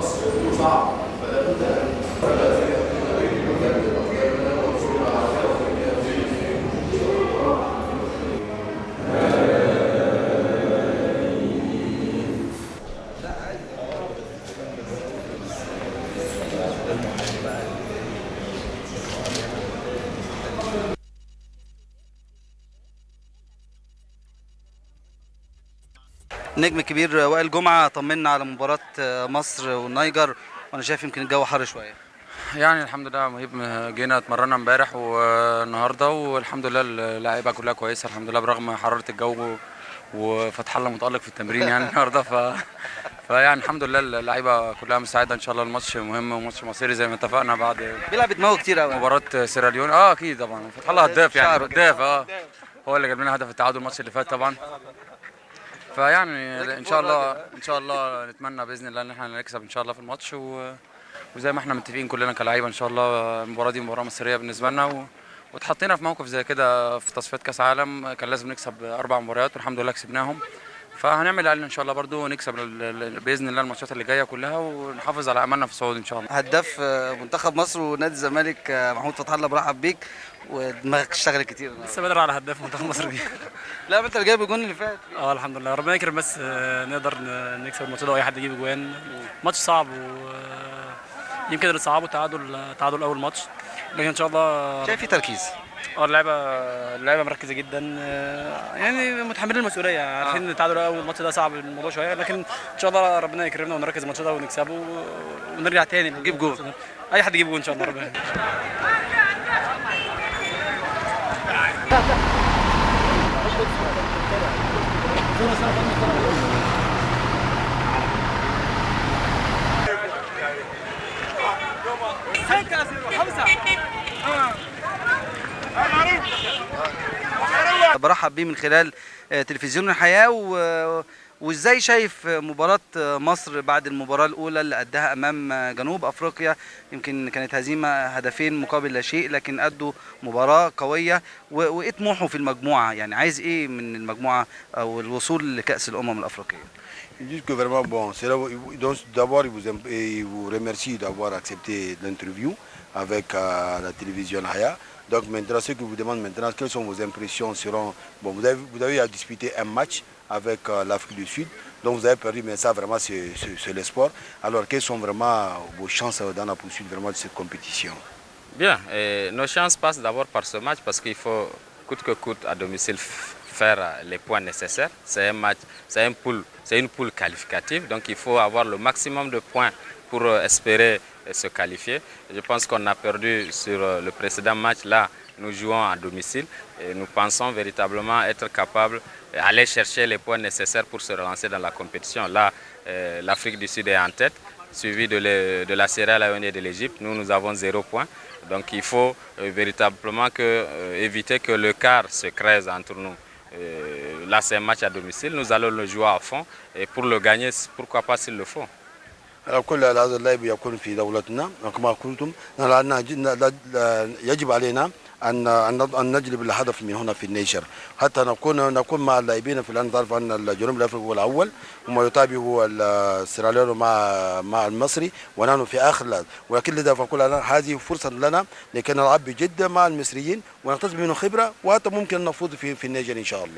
صعب، فلا بد ان النجم الكبير وائل جمعة طمنا على مباراة مصر والنيجر، وانا شايف يمكن الجو حر شوية. يعني الحمد لله مهيب، جينا اتمرنا امبارح والنهارده والحمد لله اللعيبه كلها كويسه الحمد لله برغم حراره الجو، وفتح الله متالق في التمرين يعني النهارده فيعني الحمد لله اللعيبه كلها مساعده. ان شاء الله الماتش مهم وماتش مصيري زي ما اتفقنا بعد بيلعب بدماغه كتير قوي. مباراه سيراليون. اكيد طبعا فتح الله هداف، يعني هداف. هو اللي جاب لنا هدف التعادل الماتش اللي فات طبعا. فيعني ان شاء الله نتمنى باذن الله ان احنا نكسب ان شاء الله في الماتش وزي ما احنا متفقين كلنا كلاعيبه ان شاء الله المباراه دي مباراه مصيريه بالنسبه لنا واتحطينا في موقف زي كده في تصفيات كاس عالم كان لازم نكسب 4 مباريات والحمد لله كسبناهم. فهنعمل اقل ان شاء الله برضو نكسب باذن الله الماتشات اللي جايه كلها ونحافظ على املنا في الصعود ان شاء الله. هداف منتخب مصر ونادي الزمالك محمود فتح الله، برحب بيك ودماغك اشتغلت كتير. لسه بدر على هداف منتخب مصر دي. لا انت اللي جايب الجون اللي فات. الحمد لله ربنا يكرم، بس نقدر نكسب الماتش ده واي حد يجيب اجوان. ماتش صعب ويمكن اللي صعبه تعادل اول ماتش، لكن ان شاء الله شايف في تركيز. اللعيبه مركزه جدا، يعني متحملين المسؤوليه، عارفين ان التعادل اول ماتش ده صعب الموضوع شويه، لكن ان شاء الله ربنا يكرمنا ونركز الماتش ده ونكسبه ونرجع تاني نجيب جول. اي حد يجيب جول ان شاء الله ربنا. برحب بيه من خلال تلفزيون الحياة وازاي شايف مباراة مصر بعد المباراة الأولى اللي أداها أمام جنوب أفريقيا، يمكن كانت هزيمة هدفين مقابل لا شيء، لكن أدوا مباراة قوية. وإيه طموحه في المجموعة؟ يعني عايز إيه من المجموعة أو الوصول لكأس الأمم الأفريقية؟ Ils disent que vraiment, bon, c'est là, donc d'abord, ils vous remercient d'avoir accepté l'interview avec la télévision Haya. Donc maintenant, ce que vous demande maintenant, quelles sont vos impressions seront... Bon, vous avez à disputer un match avec l'Afrique du Sud, donc vous avez perdu, mais ça vraiment c'est l'espoir. Alors quelles sont vraiment vos chances dans la poursuite vraiment de cette compétition? Bien, nos chances passent d'abord par ce match parce qu'il faut coûte que coûte à domicile faire les points nécessaires. C'est un match, c'est une poule qualificative, donc il faut avoir le maximum de points pour espérer se qualifier. Je pense qu'on a perdu sur le précédent match. Là, nous jouons à domicile et nous pensons véritablement être capables d'aller chercher les points nécessaires pour se relancer dans la compétition. Là, l'Afrique du Sud est en tête, suivi de la Sierra Leone et de l'Égypte. Nous avons 0 point. Donc il faut véritablement éviter que le quart se creuse entre nous. Là, c'est un match à domicile, nous allons le jouer à fond et pour le gagner, pourquoi pas s'il le faut. كل هذا اللعب يكون في دولتنا كما قلتم، يجب علينا أن نجلب الهدف من هنا في النيجر حتى نكون مع اللاعبين في الآن. تعرف أن الجنوب الأفريقي هو الأول وما يتابعه السيراليون مع المصري ونحن في آخر الآن، ولكن لذا فقول هذه فرصة لنا لكي نلعب بجد مع المصريين ونكتسب منهم خبرة وحتى ممكن نفوز في النيجر إن شاء الله.